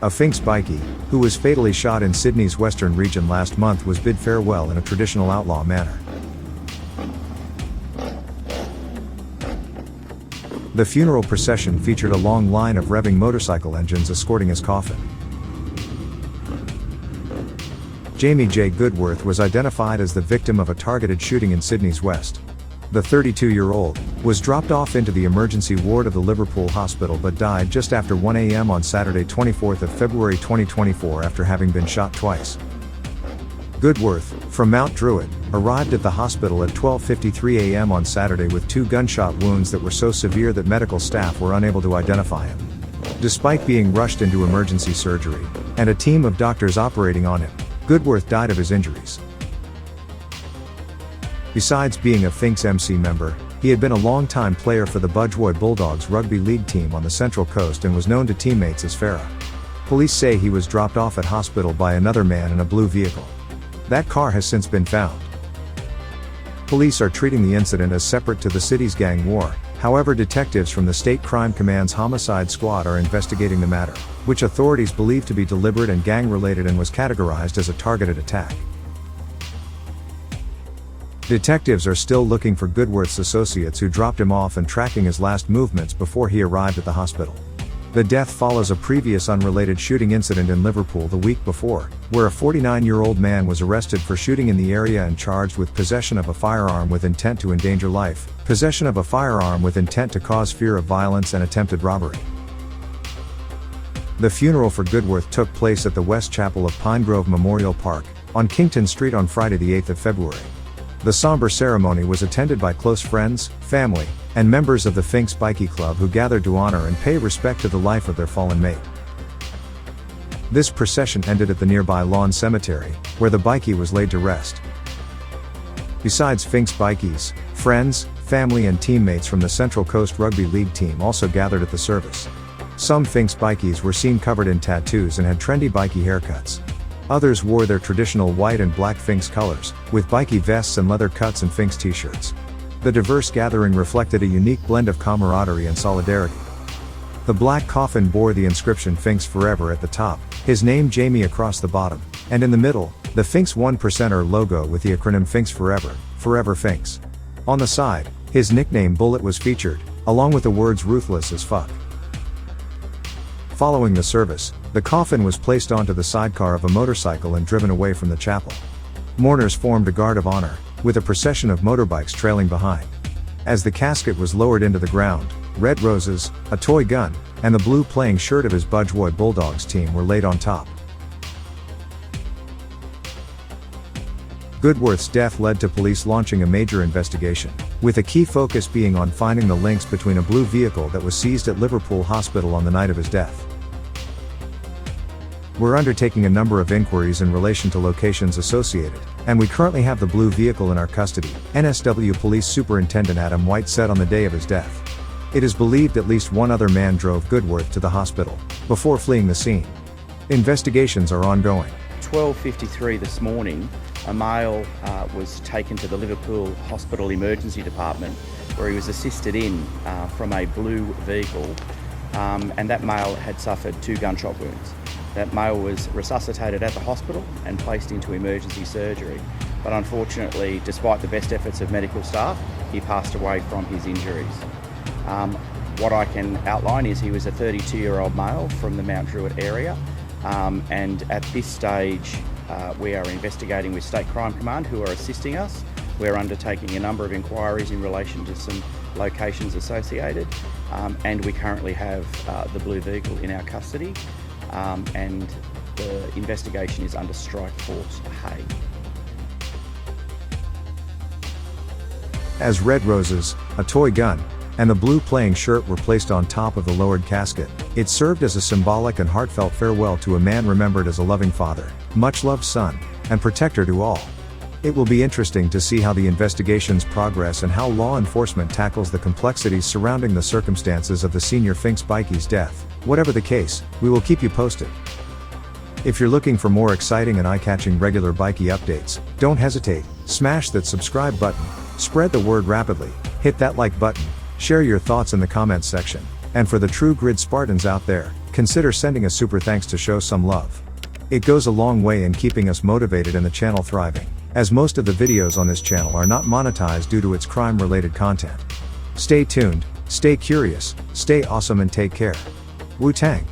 A Finks bikie, who was fatally shot in Sydney's western region last month, was bid farewell in a traditional outlaw manner. The funeral procession featured a long line of revving motorcycle engines escorting his coffin. Jamie J. Goodworth was identified as the victim of a targeted shooting in Sydney's west. The 32-year-old was dropped off into the emergency ward of the Liverpool Hospital but died just after 1 a.m. on Saturday 24th of February 2024 after having been shot twice. Goodworth, from Mount Druitt, arrived at the hospital at 12:53 a.m. on Saturday with 2 gunshot wounds that were so severe that medical staff were unable to identify him. Despite being rushed into emergency surgery, and a team of doctors operating on him, Goodworth died of his injuries. Besides being a Finks MC member, he had been a longtime player for the Budgewoi Bulldogs rugby league team on the Central Coast and was known to teammates as Farrah. Police say he was dropped off at hospital by another man in a blue vehicle. That car has since been found. Police are treating the incident as separate to the city's gang war. However, detectives from the State Crime Command's Homicide Squad are investigating the matter, which authorities believe to be deliberate and gang-related and was categorized as a targeted attack. Detectives are still looking for Goodworth's associates who dropped him off and tracking his last movements before he arrived at the hospital. The death follows a previous unrelated shooting incident in Liverpool the week before, where a 49-year-old man was arrested for shooting in the area and charged with possession of a firearm with intent to endanger life, possession of a firearm with intent to cause fear of violence, and attempted robbery. The funeral for Goodworth took place at the West Chapel of Pinegrove Memorial Park, on Kington Street on Friday the 8th of February. The somber ceremony was attended by close friends, family, and members of the Finks Bikie Club who gathered to honor and pay respect to the life of their fallen mate. This procession ended at the nearby Lawn Cemetery, where the bikie was laid to rest. Besides Finks bikies, friends, family and teammates from the Central Coast Rugby League team also gathered at the service. Some Finks bikies were seen covered in tattoos and had trendy bikie haircuts. Others wore their traditional white and black Finks colors, with bikie vests and leather cuts and Finks t-shirts. The diverse gathering reflected a unique blend of camaraderie and solidarity. The black coffin bore the inscription Finks Forever at the top, his name Jamie across the bottom, and in the middle, the Finks 1%er logo with the acronym Finks Forever, Forever Finks. On the side, his nickname Bullet was featured, along with the words Ruthless as fuck. Following the service, the coffin was placed onto the sidecar of a motorcycle and driven away from the chapel. Mourners formed a guard of honor, with a procession of motorbikes trailing behind. As the casket was lowered into the ground, red roses, a toy gun, and the blue playing shirt of his Budgewoi Bulldogs team were laid on top. Goodworth's death led to police launching a major investigation, with a key focus being on finding the links between a blue vehicle that was seized at Liverpool Hospital on the night of his death. We're undertaking a number of inquiries in relation to locations associated, and we currently have the blue vehicle in our custody, NSW Police Superintendent Adam White said on the day of his death. It is believed at least one other man drove Goodworth to the hospital, before fleeing the scene. Investigations are ongoing. 12:53 this morning, a male was taken to the Liverpool Hospital Emergency Department, where he was assisted in from a blue vehicle, and that male had suffered 2 gunshot wounds. That male was resuscitated at the hospital and placed into emergency surgery, but unfortunately, despite the best efforts of medical staff, he passed away from his injuries. What I can outline is he was a 32-year-old male from the Mount Druitt area, and at this stage we are investigating with State Crime Command, who are assisting us. We're undertaking a number of inquiries in relation to some locations associated, and we currently have the blue vehicle in our custody, and the investigation is under Strike Force Hay. As red roses, a toy gun, and the blue playing shirt were placed on top of the lowered casket, it served as a symbolic and heartfelt farewell to a man remembered as a loving father, much-loved son, and protector to all. It will be interesting to see how the investigations progress and how law enforcement tackles the complexities surrounding the circumstances of the senior Finks bikie's death. Whatever the case, we will keep you posted. If you're looking for more exciting and eye-catching regular bikie updates, don't hesitate, smash that subscribe button, spread the word rapidly, hit that like button, share your thoughts in the comments section, and for the true grid Spartans out there, consider sending a super thanks to show some love. It goes a long way in keeping us motivated and the channel thriving, as most of the videos on this channel are not monetized due to its crime-related content. Stay tuned, stay curious, stay awesome and take care. Wu-Tang.